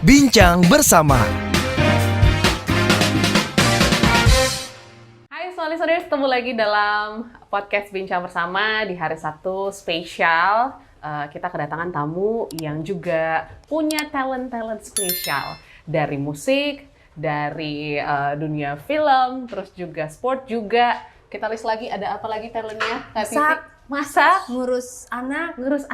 Bincang bersama. Hai Smalley Saudara, ketemu lagi dalam podcast Bincang Bersama di hari Sabtu spesial. Kita kedatangan tamu yang juga punya talent spesial dari musik, dari dunia film, terus juga sport juga. Kita list lagi, ada apa lagi talentnya? Masak, ngurus anak, ngurus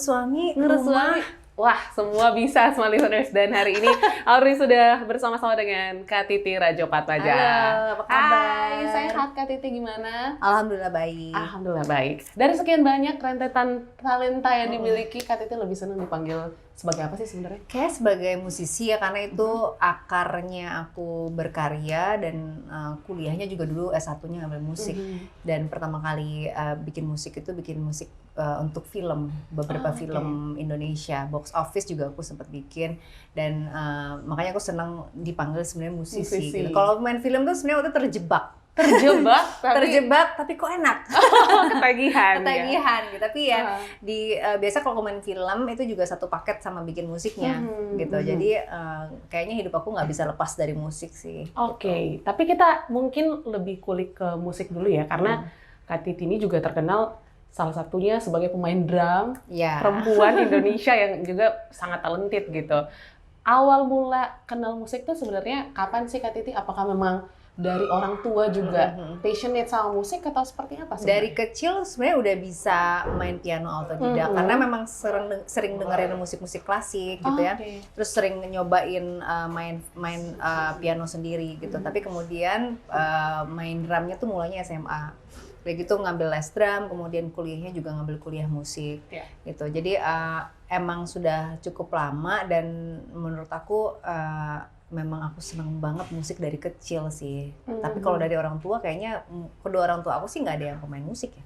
suami, ngurus rumah. suami. Wah, semua bisa Smalley Saudara. Dan hari ini Auri sudah bersama-sama dengan Kak Titi Rajopatmaja. Halo, apa kabar? Hai, sehat Kak Titi, gimana? Alhamdulillah baik. Alhamdulillah baik. Dari sekian banyak rentetan talenta yang dimiliki, Kak Titi lebih senang dipanggil sebagai apa sih sebenarnya? Kayak sebagai musisi ya, karena itu akarnya aku berkarya dan kuliahnya juga dulu S1-nya ngambil musik. Dan pertama kali bikin musik untuk film, beberapa film Indonesia, box office juga aku sempat bikin, dan makanya aku senang dipanggil sebenarnya musisi. Gitu. Kalau main film tuh sebenarnya udah terjebak tapi kok enak. Ketagihan Gitu. Tapi ya biasa kalau main film itu juga satu paket sama bikin musiknya gitu. Jadi kayaknya hidup aku nggak bisa lepas dari musik sih. Oke. Tapi kita mungkin lebih kulik ke musik dulu ya, karena Kak Titi ini juga terkenal salah satunya sebagai pemain drum perempuan Indonesia yang juga sangat talented gitu. Awal mula kenal musik tuh sebenarnya kapan sih Kak Titi? Apakah memang dari orang tua juga passionate sama musik atau seperti apa sebenarnya? Dari kecil sebenarnya udah bisa main piano autodidak karena memang sering dengerin musik-musik klasik gitu ya. Terus sering nyobain main piano sendiri gitu. Tapi kemudian main drumnya tuh mulainya SMA. Kayak gitu ngambil les drum, kemudian kuliahnya juga ngambil kuliah musik gitu. Jadi emang sudah cukup lama, dan menurut aku memang aku seneng banget musik dari kecil sih. Tapi kalau dari orang tua kayaknya kedua orang tua aku sih nggak ada yang pemain musik ya.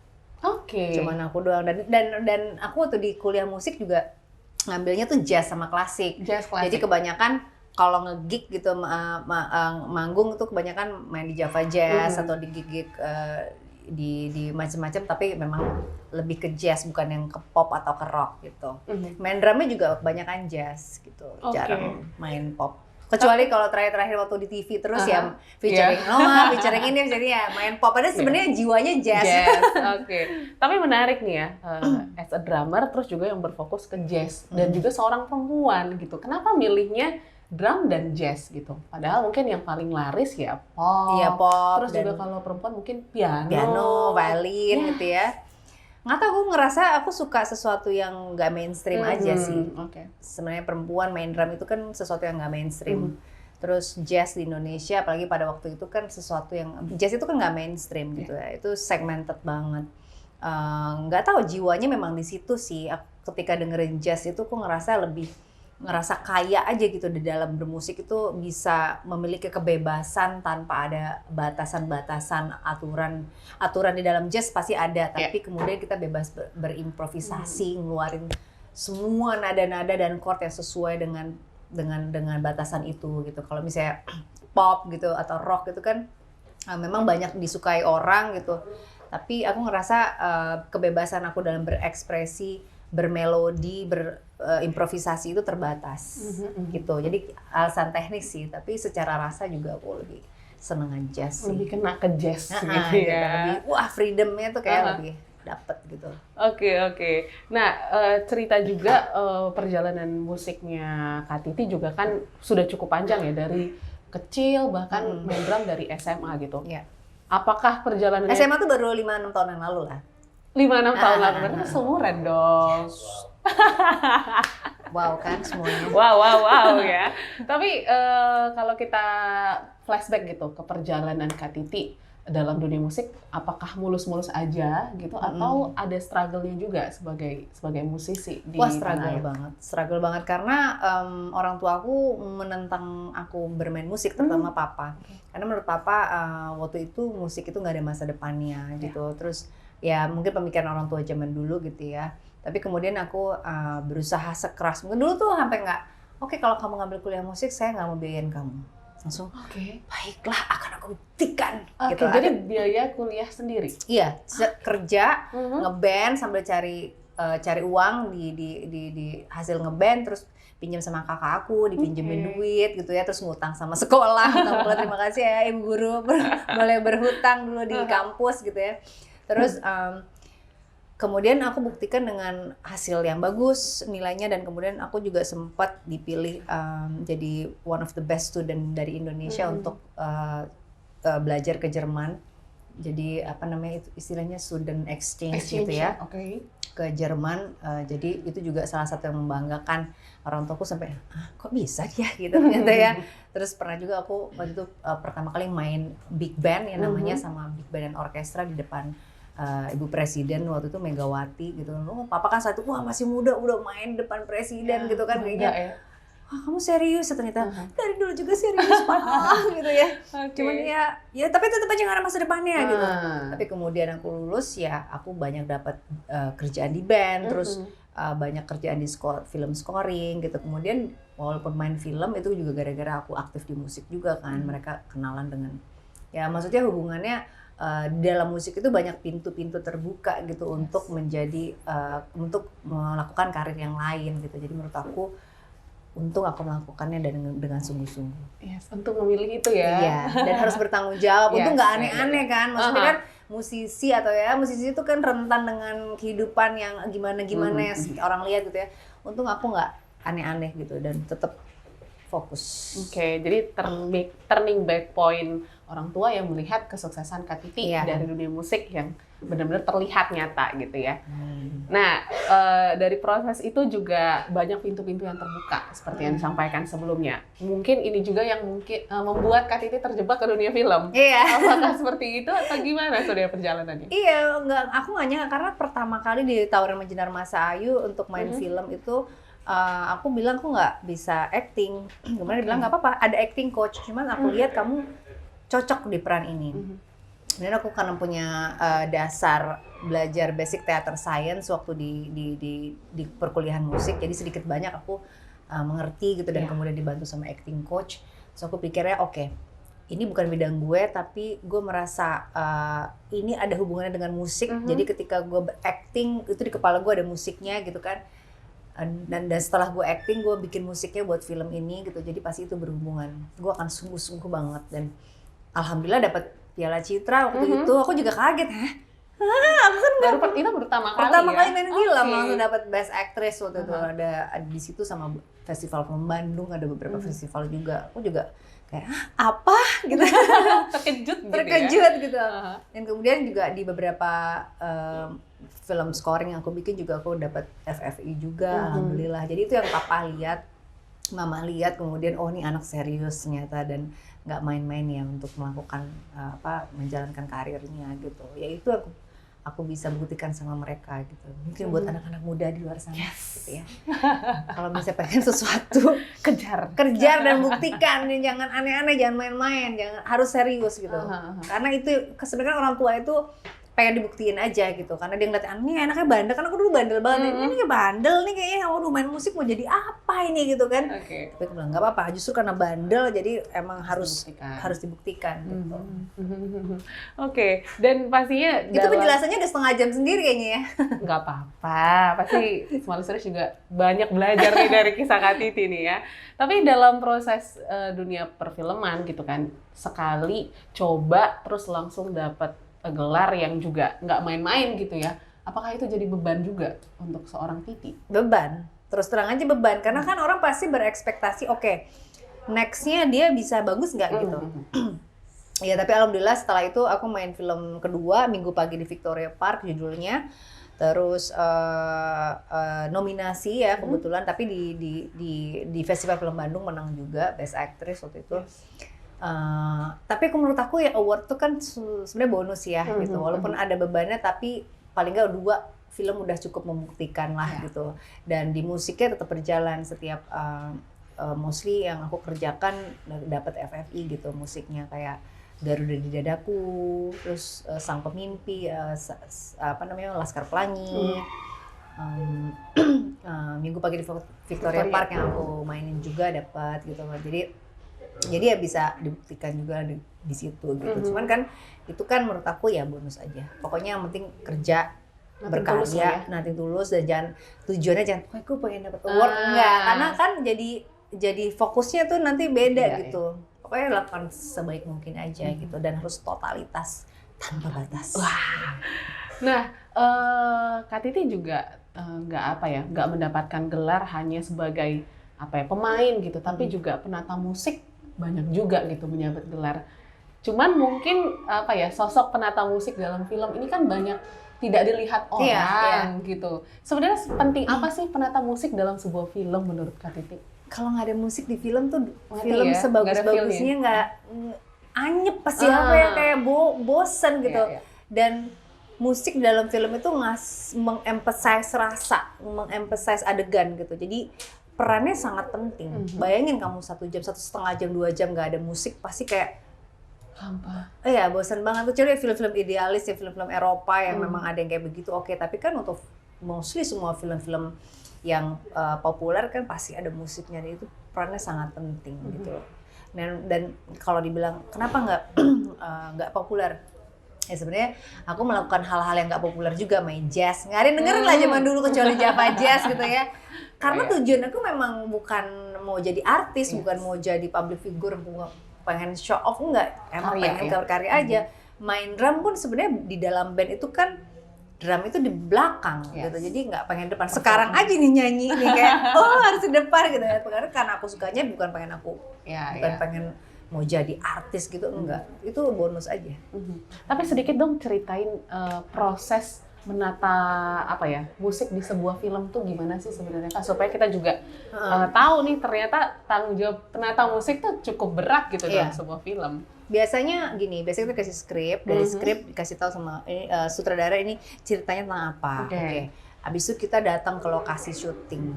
Cuman aku doang, dan aku waktu di kuliah musik juga ngambilnya tuh jazz sama klasik. Jadi kebanyakan kalau nge-gig gitu manggung tuh kebanyakan main di Java Jazz atau di gig-gig di macam-macam, tapi memang lebih ke jazz, bukan yang ke pop atau ke rock gitu. Main drumnya juga kebanyakan jazz gitu, jarang main pop. Kecuali kalau terakhir waktu di TV terus ya featuring Noah, featuring ini, jadi ya main pop. Ada sebenarnya jiwanya jazz. Tapi menarik nih ya, as a drummer terus juga yang berfokus ke jazz dan juga seorang perempuan gitu. Kenapa milihnya drum dan jazz gitu? Padahal mungkin yang paling laris ya pop. Iya, pop. Terus juga kalau perempuan mungkin piano, violin gitu ya. Nggak tahu, aku ngerasa aku suka sesuatu yang nggak mainstream aja sih. Sebenarnya perempuan main drum itu kan sesuatu yang nggak mainstream. Terus jazz di Indonesia, apalagi pada waktu itu kan sesuatu yang jazz itu kan nggak mainstream gitu ya. Itu segmented banget. Nggak tahu, jiwanya memang di situ sih. Ketika dengerin jazz itu aku ngerasa kaya aja gitu di dalam bermusik, itu bisa memiliki kebebasan tanpa ada batasan-batasan, aturan di dalam jazz pasti ada, tapi kemudian kita bebas berimprovisasi, ngeluarin semua nada-nada dan chord yang sesuai dengan batasan itu gitu. Kalau misalnya pop gitu atau rock gitu kan memang banyak disukai orang gitu, tapi aku ngerasa kebebasan aku dalam berekspresi, bermelodi, berimprovisasi itu terbatas gitu. Jadi alasan teknis sih, tapi secara rasa juga aku lebih seneng jazz sih. Lebih kena ke jazz gitu ya. Gitu. Lebih, freedomnya tuh kayak lebih dapet gitu. Oke. Nah, cerita juga perjalanan musiknya Kak Titi juga kan sudah cukup panjang ya, dari kecil bahkan main drum dari SMA gitu. Apakah perjalanannya SMA tuh baru 5-6 tahun yang lalu lah. 5-6 tahun lalu, berarti seumuran dong. Wow kan semuanya. Wow ya. Tapi kalau kita flashback gitu ke perjalanan Kak Titi dalam dunia musik, apakah mulus-mulus aja gitu atau ada struggle-nya juga sebagai musisi di struggle banget karena orang tua aku menentang aku bermain musik, terutama papa. Karena menurut papa waktu itu musik itu nggak ada masa depannya gitu. Terus ya mungkin pemikiran orang tua zaman dulu gitu ya. Tapi kemudian aku berusaha sekeras mungkin. Dulu tuh sampai nggak, oke, kalau kamu ngambil kuliah musik, saya nggak mau biayain kamu. Langsung, baiklah, akan aku buktikan. Gitu. Jadi biaya kuliah sendiri? Iya, kerja, ngeband sambil cari cari uang di hasil ngeband, terus pinjam sama kakak aku, dipinjemin duit gitu ya, terus ngutang sama sekolah. Terima kasih ya ibu guru, boleh berhutang dulu di kampus gitu ya. Terus kemudian aku buktikan dengan hasil yang bagus nilainya, dan kemudian aku juga sempat dipilih jadi one of the best student dari Indonesia untuk belajar ke Jerman. Jadi apa namanya itu istilahnya student exchange gitu ya, ke Jerman. Jadi itu juga salah satu yang membanggakan orang tuaku, sampai kok bisa dia gitu ternyata ya. Terus pernah juga aku waktu itu pertama kali main big band yang namanya sama big band dan orkestra di depan Ibu Presiden waktu itu, Megawati gitu. Papa kan saat itu wah masih muda udah main depan presiden gitu kan kayaknya. Wah kamu serius ya, ternyata dari dulu juga serius parah gitu ya. Cuman ya tapi tetap aja nggak ada masa depannya gitu. Tapi kemudian aku lulus ya, aku banyak dapat kerjaan di band, terus banyak kerjaan di film scoring gitu. Kemudian walaupun main film itu juga gara-gara aku aktif di musik juga kan, mereka kenalan dengan ya maksudnya hubungannya dalam musik itu banyak pintu-pintu terbuka gitu untuk menjadi untuk melakukan karir yang lain gitu. Jadi menurut aku untung aku melakukannya dengan sungguh-sungguh. Yes, untuk memilih itu ya. Iya, dan harus bertanggung jawab. Untung nggak aneh-aneh kan. Maksudnya kan musisi itu kan rentan dengan kehidupan yang gimana-gimana yang orang lihat gitu ya. Untung aku nggak aneh-aneh gitu dan tetap fokus. Oke, jadi turning back point orang tua yang melihat kesuksesan Kak Titi dari dunia musik yang benar-benar terlihat nyata gitu ya. Nah, dari proses itu juga banyak pintu-pintu yang terbuka seperti yang disampaikan sebelumnya. Mungkin ini juga yang mungkin membuat Kak Titi terjebak ke dunia film. Iya. Apakah seperti itu atau gimana sudah perjalanannya? Iya, aku nggak nyangka karena pertama kali di Tawaran Menjinar Masa Ayu untuk main film itu aku bilang aku nggak bisa acting. Kemudian dia bilang nggak apa-apa, ada acting coach. Cuman aku lihat kamu cocok di peran ini. Kemudian aku karena punya dasar belajar basic theater science waktu di perkuliahan musik, jadi sedikit banyak aku mengerti gitu dan kemudian dibantu sama acting coach. So aku pikirnya oke, ini bukan bidang gue, tapi gue merasa ini ada hubungannya dengan musik. Jadi ketika gue acting itu di kepala gue ada musiknya gitu kan. Dan setelah gue acting, gue bikin musiknya buat film ini gitu. Jadi pasti itu berhubungan. Gue akan sungguh-sungguh banget dan alhamdulillah dapat Piala Citra waktu itu. Aku juga kaget, aku kan itu pertama kali main film langsung dapat Best Actress waktu itu. Ada di situ sama Festival Film Bandung, ada beberapa festival juga. Aku juga kayak apa gitu. Terkejut gitu. Dan kemudian juga di beberapa film scoring yang aku bikin juga aku dapat FFI juga, alhamdulillah. Jadi itu yang papa lihat, mama lihat, kemudian oh ini anak serius ternyata dan nggak main-main ya untuk melakukan menjalankan karirnya gitu. Ya itu aku bisa buktikan sama mereka gitu. Mungkin buat anak-anak muda di luar sana gitu ya. Kalau misalnya pengen sesuatu, kejar dan buktikan. Jangan aneh-aneh, jangan main-main, jangan harus serius gitu. Karena itu sebenarnya orang tua itu pengen dibuktiin aja gitu, karena dia ngeliat ini anaknya bandel, kan aku dulu bandel banget, ini kayak bandel nih kayaknya, waduh main musik mau jadi apa ini gitu kan. Tapi aku bilang nggak apa-apa, justru karena bandel jadi emang harus dibuktikan gitu. Oke, dan pastinya itu penjelasannya udah setengah jam sendiri kayaknya ya. Nggak apa-apa, pasti semua listeners juga banyak belajar nih dari kisah Kak Titi nih ya. Tapi dalam proses dunia perfilman gitu kan, sekali coba terus langsung dapat gelar yang juga nggak main-main gitu ya. Apakah itu jadi beban juga untuk seorang Titi? Beban, terus terang aja beban. Karena kan orang pasti berekspektasi, oke, next-nya dia bisa bagus nggak gitu. Ya tapi alhamdulillah setelah itu aku main film kedua, Minggu Pagi di Victoria Park judulnya. Terus nominasi ya kebetulan, tapi di Festival Film Bandung menang juga Best Actress waktu itu. Tapi menurut aku ya award tuh kan sebenarnya bonus ya gitu, walaupun ada bebannya tapi paling nggak 2 film udah cukup membuktikan lah gitu. Dan di musiknya tetap berjalan, setiap mostly yang aku kerjakan dapat FFI gitu musiknya, kayak Garuda di Dadaku, terus Sang Pemimpi, Laskar Pelangi, Minggu Pagi di Victoria Park yang aku mainin juga dapat gitu. Jadi ya bisa dibuktikan juga di situ gitu. Cuman kan itu kan menurut aku ya bonus aja. Pokoknya yang penting kerja berkarya, nanti tulus, dan jangan tujuannya jangan, aku pengen dapat award, enggak, karena kan jadi fokusnya tuh nanti beda gitu. Pokoknya lakukan sebaik mungkin aja gitu, dan harus totalitas tanpa batas. Wah. Nah, Kak Titi juga nggak mendapatkan gelar hanya sebagai pemain gitu, tapi juga penata musik banyak juga gitu menyabet gelar. Cuman mungkin sosok penata musik dalam film ini kan banyak tidak dilihat orang gitu. Sebenarnya penting apa sih penata musik dalam sebuah film menurut Kak Titi? Kalau nggak ada musik di film tuh film sebagus-bagusnya nggak anyep pasti kayak bosen gitu. Dan musik dalam film itu mengemphasize rasa, mengemphasize adegan gitu. Jadi perannya sangat penting. Bayangin kamu 1 jam, 1,5 jam, 2 jam nggak ada musik, pasti kayak hampa. Iya, bosan banget. Kecuali film-film idealis ya, film-film Eropa yang memang ada yang kayak begitu. Oke, tapi kan untuk mostly semua film-film yang populer kan pasti ada musiknya, dan itu perannya sangat penting gitu. Dan kalau dibilang kenapa nggak populer? Ya sebenarnya aku melakukan hal-hal yang nggak populer juga, main jazz. Nggak ada yang dengerin lah zaman dulu kecuali Java Jazz gitu ya. Karena tujuan aku memang bukan mau jadi artis, bukan mau jadi public figure, bukan pengen show off, enggak. Emang pengen berkarya aja. Main drum pun sebenarnya di dalam band itu kan drum itu di belakang gitu. Jadi nggak pengen depan. Sekarang aja nih nyanyi nih kayak harus di depan gitu ya. Karena aku sukanya bukan pengen pengen mau jadi artis gitu, enggak. Itu bonus aja. Tapi sedikit dong ceritain proses menata musik di sebuah film tuh gimana sih sebenarnya Kak, supaya kita juga tahu nih ternyata tanggung jawab penata musik tuh cukup berat gitu dalam sebuah film. Biasanya kita kasih skrip, dari skrip dikasih tahu sama sutradara ini ceritanya tentang apa. Oke. Abis itu kita datang ke lokasi syuting.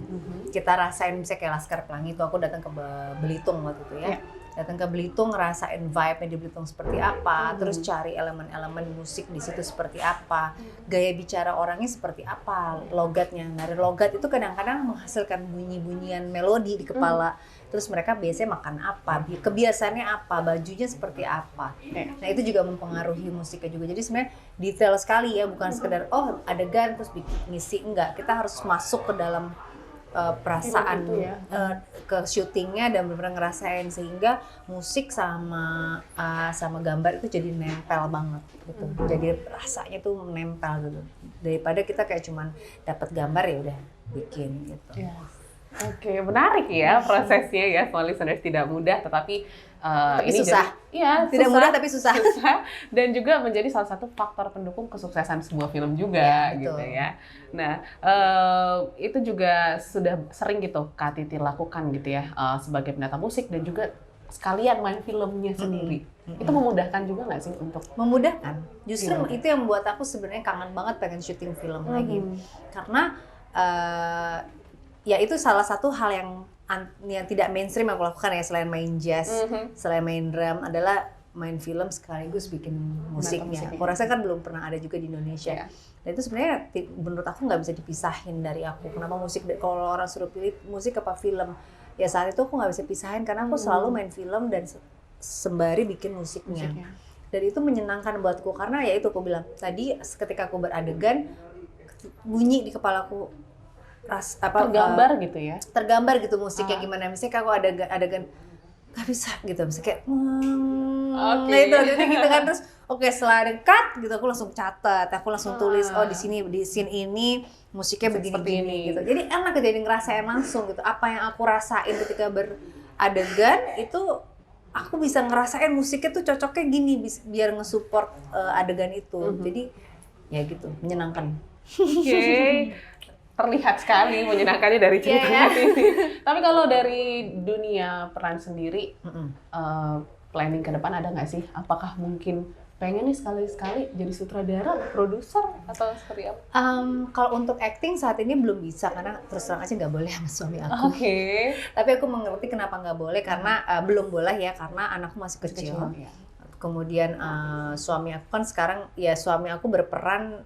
Kita rasain misalnya kayak Laskar Pelangi itu, aku datang ke Belitung waktu itu ya. Datang ke Belitung, ngerasain vibe-nya di Belitung seperti apa, terus cari elemen-elemen musik di situ seperti apa, gaya bicara orangnya seperti apa, logatnya. Dari logat itu kadang-kadang menghasilkan bunyi-bunyian melodi di kepala. Terus mereka biasanya makan apa, kebiasaannya apa, bajunya seperti apa. Nah itu juga mempengaruhi musiknya juga. Jadi sebenarnya detail sekali ya, bukan sekedar adegan terus ngisi, enggak. Kita harus masuk ke dalam perasaan ke syutingnya dan benar-benar ngerasain, sehingga musik sama gambar itu jadi nempel banget gitu. Jadi rasanya tuh nempel gitu. Daripada kita kayak cuman dapat gambar ya udah bikin gitu. Oke, menarik ya prosesnya ya, small listeners, tidak mudah, tetapi ini susah. Tidak mudah tapi susah. Dan juga menjadi salah satu faktor pendukung kesuksesan sebuah film juga gitu ya. Nah, itu juga sudah sering gitu Kak Titi lakukan gitu ya, sebagai penata musik dan juga sekalian main filmnya sendiri. Itu memudahkan juga nggak sih untuk? Memudahkan. Justru itu yang membuat aku sebenarnya kangen banget pengen syuting film lagi. Karena ya itu salah satu hal yang tidak mainstream aku lakukan ya, selain main jazz, selain main drum, adalah main film sekaligus bikin musiknya. Aku rasa kan belum pernah ada juga di Indonesia. Dan itu sebenarnya menurut aku nggak bisa dipisahin dari aku. Kenapa musik, kalau orang suruh pilih musik apa film, ya saat itu aku nggak bisa pisahin karena aku selalu main film dan sembari bikin musiknya. Dan itu menyenangkan buatku karena ya itu aku bilang tadi, ketika aku beradegan, bunyi di kepalaku tergambar gitu ya, tergambar gitu musiknya gimana. Misalnya kalau ada adegan nggak bisa gitu, misalnya kayak gitu kan, terus setelah ada cut gitu aku langsung catat, aku langsung tulis di sini, di scene ini musiknya begini gitu. Jadi enak jadi ngerasain langsung gitu apa yang aku rasain ketika beradegan itu. Aku bisa ngerasain musiknya tuh cocoknya gini biar nge-support adegan itu. Jadi ya gitu, menyenangkan. Terlihat sekali menyenangkannya dari ceritanya ini. Tapi kalau dari dunia peran sendiri, planning ke depan ada nggak sih? Apakah mungkin pengen nih sekali-sekali jadi sutradara, produser, atau seperti apa? Kalau untuk acting saat ini belum bisa karena terus terang aja nggak boleh sama suami aku. Tapi aku mengerti kenapa nggak boleh, karena belum boleh ya, karena anakku masih kecil. Kemudian suami aku kan sekarang ya, suami aku berperan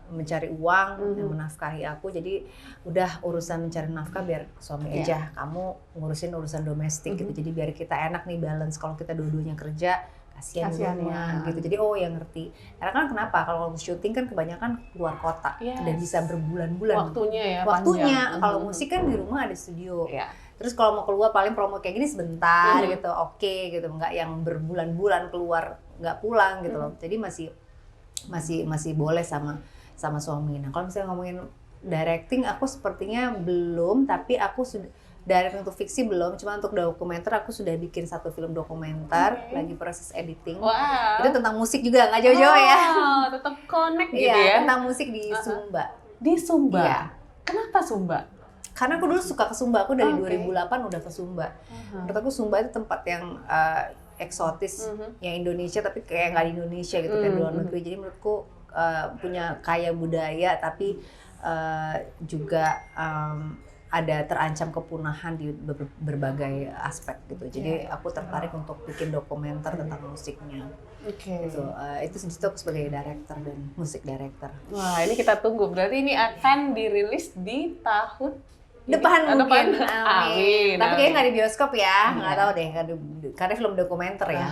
mencari uang, menafkahi aku. Jadi udah urusan mencari nafkah biar suami aja, kamu ngurusin urusan domestik gitu. Jadi biar kita enak nih balance. Kalau kita dua-duanya kerja kasihan di Kasihan, rumah ya. gitu. Jadi yang ngerti. Karena kan kenapa kalau syuting kan kebanyakan keluar kota dan bisa berbulan-bulan. Waktunya Waktunya kalau musik kan di rumah ada studio. Iya. Terus kalau mau keluar paling promo kayak gini sebentar gitu, oke gitu, nggak yang berbulan-bulan keluar nggak pulang gitu loh. Jadi masih boleh sama suami. Nah kalau misalnya ngomongin directing, aku sepertinya belum, tapi aku sudah direct untuk fiksi belum, cuma untuk dokumenter aku sudah bikin satu film dokumenter, lagi proses editing. Wow. Itu tentang musik juga, nggak jauh-jauh ya. Tetap connect gitu Iya, ya. tentang musik di Sumba. Di Sumba? Iya. Kenapa Sumba? Karena aku dulu suka ke Sumba, aku dari 2008 udah ke Sumba. Menurut aku Sumba itu tempat yang eksotis, yang Indonesia tapi kayak nggak di Indonesia gitu, kayak di luar negeri. Jadi menurutku punya kaya budaya, tapi juga ada terancam kepunahan di berbagai aspek gitu. Jadi aku tertarik untuk bikin dokumenter tentang musiknya. Gitu. Itu situ aku sebagai director dan musik director. Wah, ini kita tunggu. Berarti ini akan dirilis di tahun depan mungkin. Amin. Tapi kayaknya nggak di bioskop ya. Nggak tahu deh. Karena film dokumenter ya.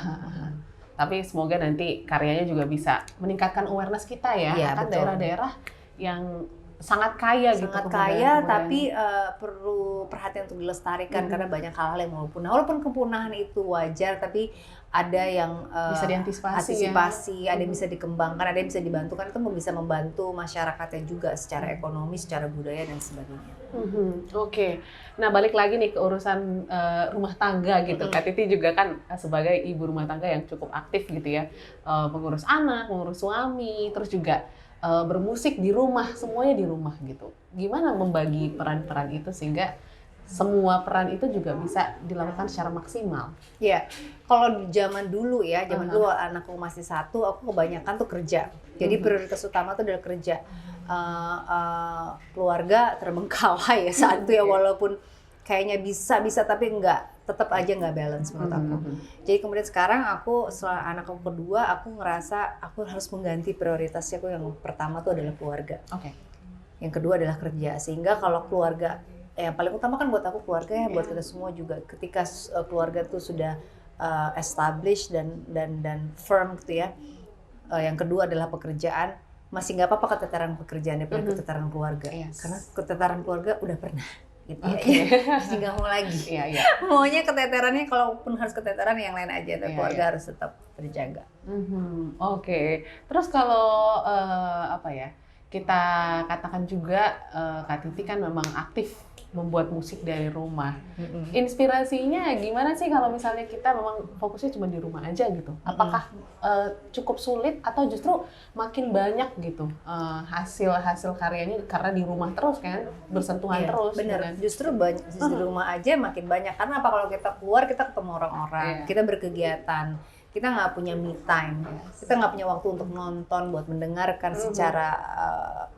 Tapi semoga nanti karyanya juga bisa meningkatkan awareness kita ya. Akan daerah-daerah yang sangat kaya gitu. Sangat kaya, tapi perlu perhatian untuk dilestarikan karena banyak hal-hal yang walaupun kepunahan itu wajar, tapi ada yang bisa diantisipasi, ada yang bisa dikembangkan, ada yang bisa dibantu, kan itu bisa membantu masyarakatnya juga secara ekonomi, secara budaya dan sebagainya. Oke. Nah balik lagi nih ke urusan rumah tangga gitu. Kak Titi juga kan sebagai ibu rumah tangga yang cukup aktif gitu ya, mengurus anak, mengurus suami, terus juga bermusik di rumah, semuanya di rumah gitu. Gimana membagi peran-peran itu sehingga semua peran itu juga bisa dilakukan secara maksimal? Iya, kalau di zaman dulu ya, dulu anakku masih satu, aku kebanyakan tuh kerja. Jadi prioritas utama tuh adalah kerja. Keluarga terbengkalai ya saat itu ya, walaupun kayaknya bisa tapi tetap aja nggak balance menurut aku. Jadi kemudian sekarang aku setelah anak aku kedua, aku ngerasa aku harus mengganti prioritasnya. Aku yang pertama tuh adalah keluarga. Yang kedua adalah kerja. Sehingga kalau keluarga, yang paling utama kan buat aku keluarga ya, buat kita semua juga. Ketika keluarga tuh sudah established dan firm gitu ya. Yang kedua adalah pekerjaan. Masih nggak apa-apa keteteran pekerjaan daripada keteteran keluarga. Karena keteteran keluarga udah pernah. Gitu ya. Jadi nggak mau lagi. Maunya keteterannya, kalaupun harus keteteran yang lain aja, tapi keluarga harus tetap terjaga. Terus kalau kita katakan juga Kak Titi kan memang aktif membuat musik dari rumah. Inspirasinya gimana sih kalau misalnya kita memang fokusnya cuma di rumah aja gitu? Apakah cukup sulit atau justru makin banyak gitu hasil karyanya karena di rumah terus kan, bersentuhan terus? Bener, kan? Justru di rumah aja makin banyak. Karena apa, kalau kita keluar kita ketemu orang-orang, kita berkegiatan. Kita nggak punya me time, kita nggak punya waktu untuk nonton, buat mendengarkan secara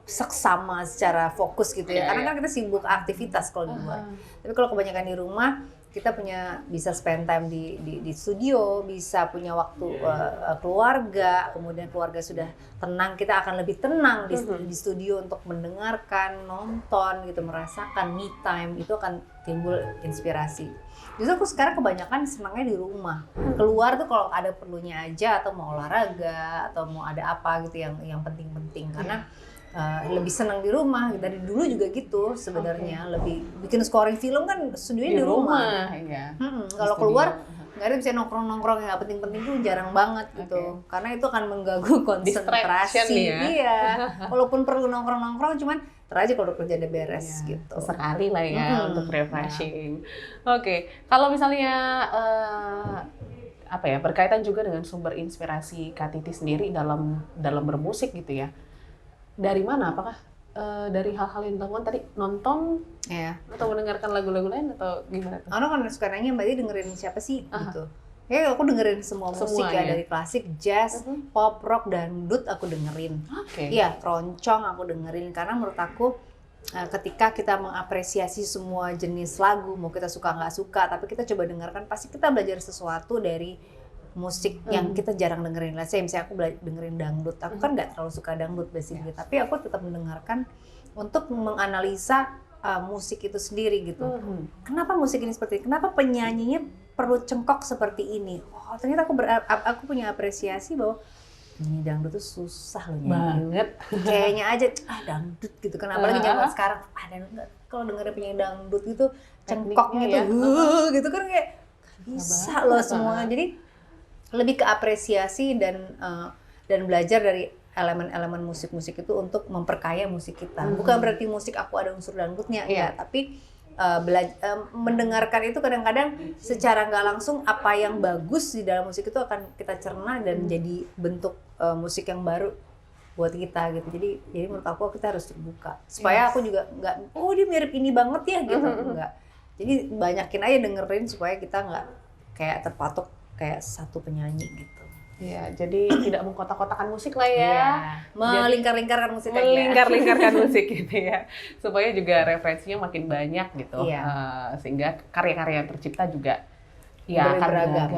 seksama, secara fokus gitu ya. Karena kan kita sibuk aktivitas kalau di luar. Tapi kalau kebanyakan di rumah, kita bisa spend time di studio, bisa punya waktu keluarga. Kemudian keluarga sudah tenang, kita akan lebih tenang di studio untuk mendengarkan, nonton gitu, merasakan me time. Itu akan timbul inspirasi. Justru aku sekarang kebanyakan senangnya di rumah. Keluar tuh kalau ada perlunya aja, atau mau olahraga, atau mau ada apa gitu yang penting-penting. Karena lebih senang di rumah. Dari dulu juga gitu sebenarnya. Lebih bikin scoring film kan studionya di rumah. Kalau keluar nggak ada, bisa nongkrong-nongkrong yang nggak penting-penting tuh jarang banget gitu. Karena itu akan mengganggu konsentrasi. Iya. Walaupun perlu nongkrong-nongkrong, cuman aja kalau kerja udah beres gitu. Sekali lah ya untuk refreshing. Kalau misalnya berkaitan juga dengan sumber inspirasi Kak Titi sendiri dalam bermusik gitu ya. Dari mana? Apakah dari hal-hal yang dilakukan tadi, nonton atau mendengarkan lagu-lagu lain atau gimana tuh? Orang kan suka nanya, Mbak Titi dengerin siapa sih gitu. Ya aku dengerin semua musik ya, dari klasik, jazz, pop, rock, dangdut aku dengerin. Iya, keroncong aku dengerin, karena menurut aku ketika kita mengapresiasi semua jenis lagu, mau kita suka nggak suka, tapi kita coba dengarkan, pasti kita belajar sesuatu dari musik yang kita jarang dengerin. Misalnya aku dengerin dangdut, aku kan nggak terlalu suka dangdut basically, tapi aku tetap mendengarkan untuk menganalisa musik itu sendiri gitu. Kenapa musik ini seperti ini? Kenapa penyanyinya perlu cengkok seperti ini. Oh, ternyata aku punya apresiasi bahwa nyanyi dangdut tuh susah loh nyanyi. Banget. Kayaknya aja dangdut gitu kan, apalagi zaman sekarang kalau dengerin penyanyi dangdut gitu cengkoknya tuh gitu kan kayak bisa loh semua. Jadi lebih ke apresiasi dan belajar dari elemen-elemen musik-musik itu untuk memperkaya musik kita. Bukan berarti musik aku ada unsur dangdutnya, ya, tapi mendengarkan itu kadang-kadang secara nggak langsung apa yang bagus di dalam musik itu akan kita cerna dan jadi bentuk musik yang baru buat kita gitu. Jadi menurut aku kita harus terbuka supaya aku juga nggak dia mirip ini banget ya gitu, enggak. Jadi banyakin aja dengerin supaya kita nggak kayak terpatok kayak satu penyanyi gitu. Iya, jadi tidak mengkotak-kotakan musik lah ya. Melingkar-lingkarkan musik aja. Melingkar-lingkarkan musik gitu ya. Supaya juga referensinya makin banyak gitu. Sehingga karya-karya yang tercipta juga akan beragam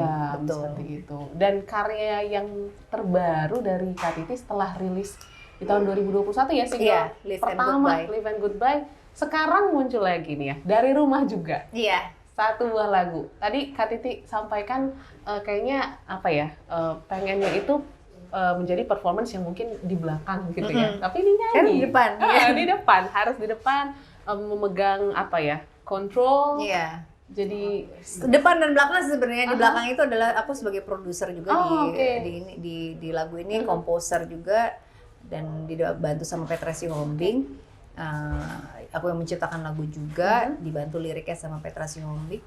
seperti itu. Dan karya yang terbaru dari Kak Titi setelah rilis di tahun 2021 ya, single pertama Live and Goodbye. Sekarang muncul lagi nih ya, dari rumah juga. Iya. Satu buah lagu. Tadi Kak Titi sampaikan kayaknya pengennya itu menjadi performance yang mungkin di belakang gitu ya. Tapi ini nyanyi. Kan di depan. Di depan, harus di depan memegang control. Iya. Jadi depan dan belakang sebenarnya. Di belakang itu adalah aku sebagai produser juga di lagu ini, komposer juga, dan dibantu sama Petra Sihombing. Aku yang menciptakan lagu juga, dibantu liriknya sama Petra Sihombing.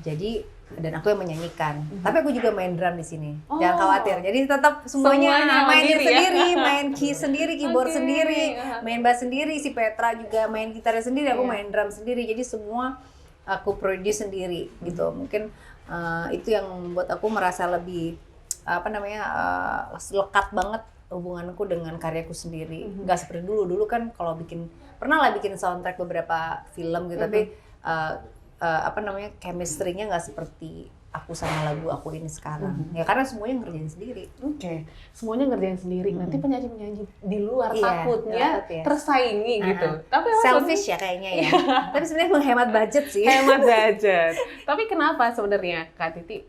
Jadi dan aku yang menyanyikan. Tapi aku juga main drum di sini. Jangan khawatir. Jadi tetap semuanya main sendiri, main keys sendiri, keyboard sendiri, main bass sendiri. Si Petra juga main gitar sendiri, aku main drum sendiri. Jadi semua aku produce sendiri gitu. Mungkin itu yang membuat aku merasa lebih lekat banget hubunganku dengan karyaku sendiri. Nggak seperti dulu kan kalau pernah bikin soundtrack beberapa film gitu, tapi chemistry-nya nggak seperti aku sama lagu aku ini sekarang. Ya karena semuanya ngerjain sendiri. Semuanya ngerjain sendiri. Nanti penyanyi-penyanyi di luar takutnya tersaingi gitu. Tapi selfish ya kayaknya ya. Tapi sebenarnya menghemat budget sih. Hemat budget. Tapi kenapa sebenarnya Kak Titi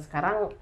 sekarang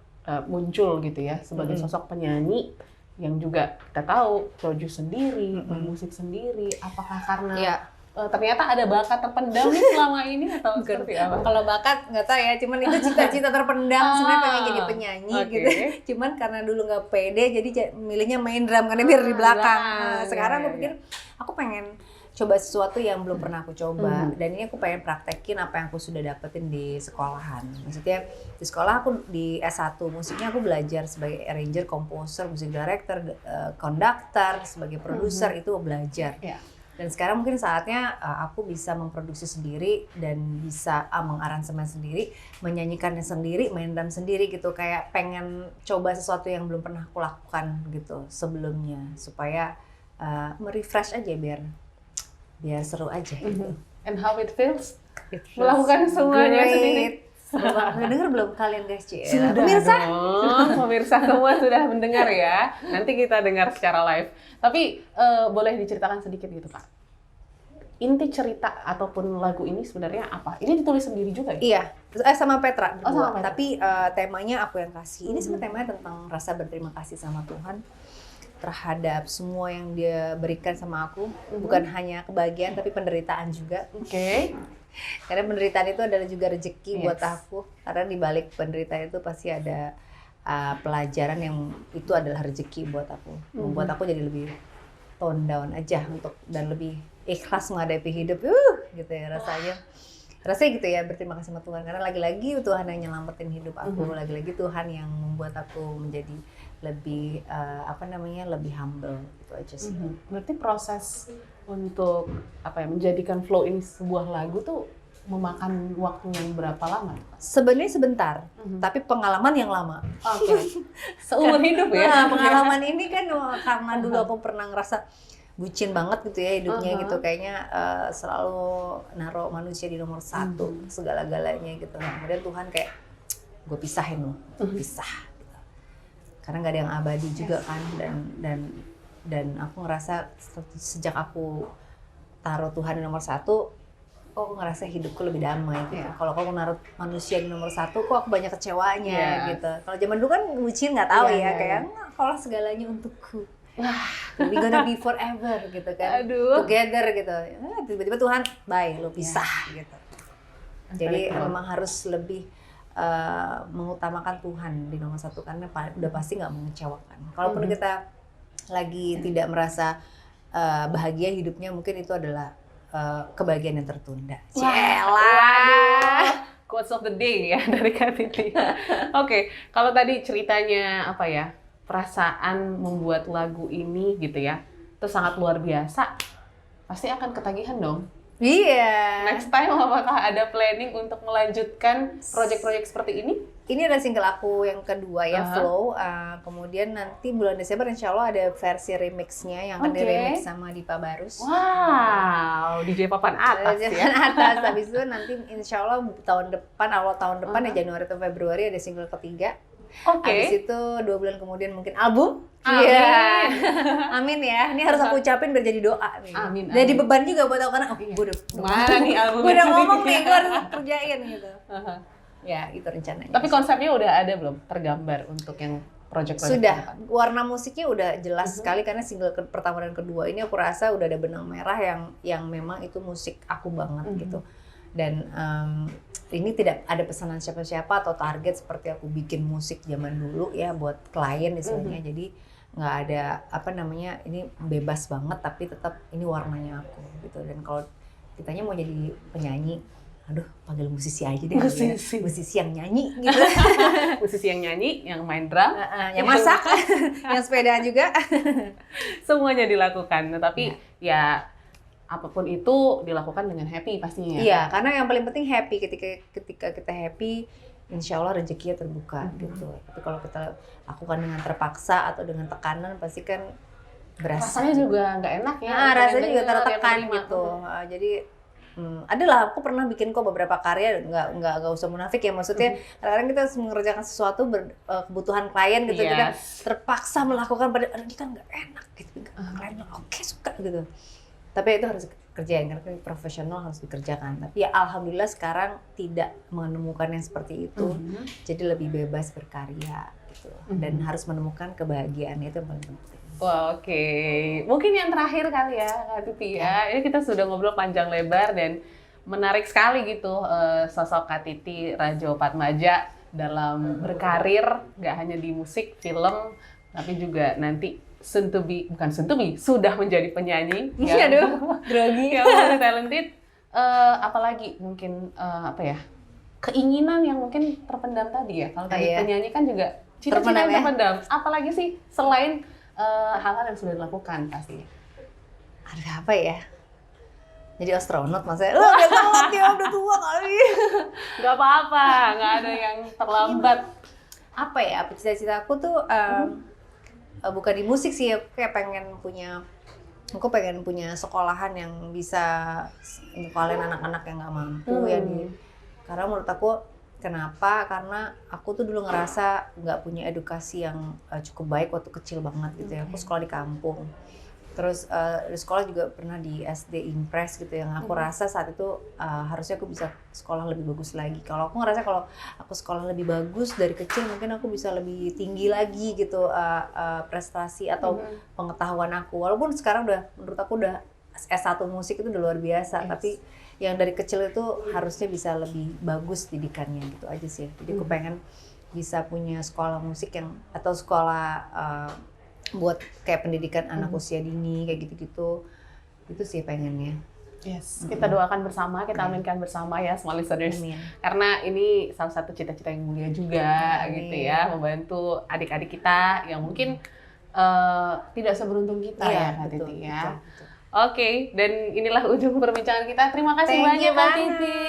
muncul gitu ya sebagai sosok penyanyi yang juga kita tahu produce sendiri, bermusik sendiri. Apakah karena ternyata ada bakat terpendam nih selama ini atau seperti apa? Kalau bakat nggak tahu ya, cuman itu cita-cita terpendam sebenarnya pengen jadi penyanyi gitu. Cuman karena dulu nggak pede, jadi milihnya main drum karena biar di belakang. Sekarang aku pikir aku pengen coba sesuatu yang belum pernah aku coba, dan ini aku pengen praktekin apa yang aku sudah dapetin di sekolahan. Maksudnya di sekolah aku di S1 musiknya aku belajar sebagai arranger, komposer, musik director, konduktor, sebagai produser itu belajar. Dan sekarang mungkin saatnya aku bisa memproduksi sendiri dan bisa mengaransemen sendiri, menyanyikannya sendiri, main drum sendiri gitu. Kayak pengen coba sesuatu yang belum pernah aku lakukan gitu sebelumnya, supaya merefresh aja biar seru aja gitu. And how it feels? Melakukan semuanya sendiri. Udah denger belum kalian guys? Sudah pemirsa semua sudah mendengar ya. Nanti kita dengar secara live. Tapi boleh diceritakan sedikit gitu Kak. Inti cerita ataupun lagu ini sebenarnya apa? Ini ditulis sendiri juga ya? Iya, sama Petra berdua. Sama Petra. Tapi temanya aku yang kasih. Ini sebenarnya temanya tentang rasa berterima kasih sama Tuhan terhadap semua yang Dia berikan sama aku. Bukan hanya kebahagiaan tapi penderitaan juga. Karena penderitaan itu adalah juga rezeki buat aku. Karena di balik penderitaan itu pasti ada pelajaran yang itu adalah rezeki buat aku. Membuat aku jadi lebih tone down aja dan lebih ikhlas menghadapi hidup. Gitu ya rasanya. Rasanya gitu ya, berterima kasih sama Tuhan. Karena lagi-lagi Tuhan yang nyelamatin hidup aku. Lagi-lagi Tuhan yang membuat aku menjadi lebih lebih humble gitu aja sih. Berarti proses untuk menjadikan flow ini sebuah lagu tuh memakan waktu yang berapa lama? Sebenarnya sebentar, tapi pengalaman yang lama. Seumur hidup ya. Pengalaman ini kan karena dulu aku pernah ngerasa bucin banget gitu ya hidupnya gitu, kayaknya selalu naruh manusia di nomor satu segala-galanya gitu. Nah, kemudian Tuhan kayak gue pisahin loh, pisah. Karena nggak ada yang abadi juga kan, dan aku ngerasa sejak aku taruh Tuhan di nomor satu, kok aku ngerasa hidupku lebih damai gitu. Kalau kamu naruh manusia di nomor 1, kok aku banyak kecewanya gitu. Kalau zaman dulu kan bucin nggak tahu kayak kalau segalanya untukku. We gonna be forever gitu kan. Together gitu. Tiba-tiba Tuhan, bye, lo pisah gitu. Jadi memang harus lebih mengutamakan Tuhan di nomor 1 karena udah pasti nggak mengecewakan. Kalaupun kita lagi tidak merasa bahagia hidupnya, mungkin itu adalah kebahagiaan yang tertunda. Waduh, quotes of the day ya dari Kak Titi. Oke, kalau tadi ceritanya apa ya, perasaan membuat lagu ini gitu ya, itu sangat luar biasa. Pasti akan ketagihan dong. Iya. Next time apakah ada planning untuk melanjutkan proyek-proyek seperti ini? Ini adalah single aku yang kedua ya, Flow. Kemudian nanti bulan Desember insya Allah ada versi remixnya yang akan di-remix sama Dipa Barus. Wow, DJ papan atas ya. Papan atas. Habis itu nanti insya Allah awal tahun depan ya Januari atau Februari ada single ketiga. Habis itu 2 bulan kemudian mungkin album. Amin. Amin ya. Ini harus aku ucapin biar jadi doa nih. Amin. Jadi beban juga buat aku karena gue udah mana nih album. Gue udah ngomong nih, gue harus kerjain gitu. Ya, itu rencananya. Tapi konsepnya udah ada belum tergambar untuk yang project-project? Sudah. Warna musiknya udah jelas sekali karena single pertama dan kedua ini aku rasa udah ada benang merah yang memang itu musik aku banget gitu. Dan ini tidak ada pesanan siapa-siapa atau target seperti aku bikin musik zaman dulu ya buat klien istilahnya. Jadi nggak ada ini bebas banget tapi tetap ini warnanya aku gitu. Dan kalau kitanya mau jadi penyanyi, aduh panggil musisi aja deh. Musisi yang nyanyi gitu. Musisi yang nyanyi, yang main drum, yang masak, yang sepeda juga. Semuanya dilakukan. Tapi ya apapun itu dilakukan dengan happy pastinya. Iya, karena yang paling penting happy. Ketika kita happy, insya Allah rezekinya terbuka gitu. Tapi kalau kita lakukan dengan terpaksa atau dengan tekanan, pasti kan berasa. Rasanya juga nggak enak ya. Rasanya juga tertekan gitu. Jadi adalah aku pernah bikin kok beberapa karya, nggak usah munafik ya, maksudnya kadang-kadang kita harus mengerjakan sesuatu kebutuhan klien gitu, kita terpaksa melakukan pada ini kan nggak enak gitu, klien oke suka gitu. Tapi itu harus dikerjain karena profesional harus dikerjakan. Tapi ya alhamdulillah sekarang tidak menemukan yang seperti itu. Jadi lebih bebas berkarya gitu. Dan harus menemukan kebahagiaan, itu yang paling penting. Wah, oke. Mungkin yang terakhir kali ya Kak Titi ya. Ini kita sudah ngobrol panjang lebar dan menarik sekali gitu sosok Kak Titi Radjopatmadja dalam berkarir, nggak hanya di musik, film, tapi juga nanti sudah menjadi penyanyi yang grogi, yang multi talented. Apalagi mungkin keinginan yang mungkin terpendam tadi ya. Kalau tadi penyanyi kan juga cita-cita yang terpendam. Apalagi sih selain hal-hal yang sudah dilakukan pastinya. Ada apa ya? Jadi astronot maksudnya. Udah tua dia, udah tua kali. Gak apa-apa, nggak ada yang terlambat. Apa ya? Cita-cita aku tuh bukan di musik sih, aku kayak pengen punya sekolahan yang bisa ngekalin anak-anak yang nggak mampu karena menurut aku kenapa? Karena aku tuh dulu ngerasa nggak punya edukasi yang cukup baik waktu kecil banget gitu ya. Aku sekolah di kampung. Terus di sekolah juga pernah di SD Impres gitu yang aku rasa saat itu harusnya aku bisa sekolah lebih bagus lagi. Kalau aku ngerasa kalau aku sekolah lebih bagus dari kecil mungkin aku bisa lebih tinggi lagi gitu prestasi atau pengetahuan aku. Walaupun sekarang menurut aku udah S1 musik itu udah luar biasa, tapi yang dari kecil itu harusnya bisa lebih bagus didikannya gitu aja sih. Jadi aku pengen bisa punya sekolah musik atau sekolah buat kayak pendidikan anak usia dini kayak gitu-gitu. Itu sih pengennya. Yes, kita doakan bersama, kita aminkan bersama ya semua listeners. Karena ini salah satu cita-cita yang mulia juga gitu ya, membantu adik-adik kita yang mungkin tidak seberuntung kita ya Kak Titi ya. Betul. Oke, dan inilah ujung perbincangan kita. Terima kasih banyak Kak Titi.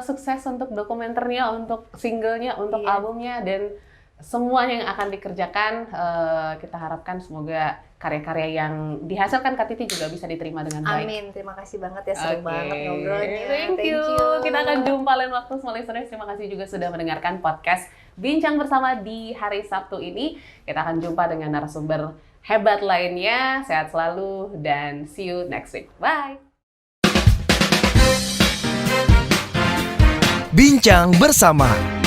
Sukses untuk dokumenternya, untuk singlenya, untuk albumnya, dan semua yang akan dikerjakan. Kita harapkan semoga karya-karya yang dihasilkan Kak Titi juga bisa diterima dengan baik. Amin, terima kasih banget ya, seru banget ngobrolnya. Thank you. Kita akan jumpa lain waktu semua listeners. Terima kasih juga sudah mendengarkan podcast Bincang Bersama di hari Sabtu ini. Kita akan jumpa dengan narasumber hebat lainnya. Sehat selalu dan see you next week. Bye! Bincang bersama.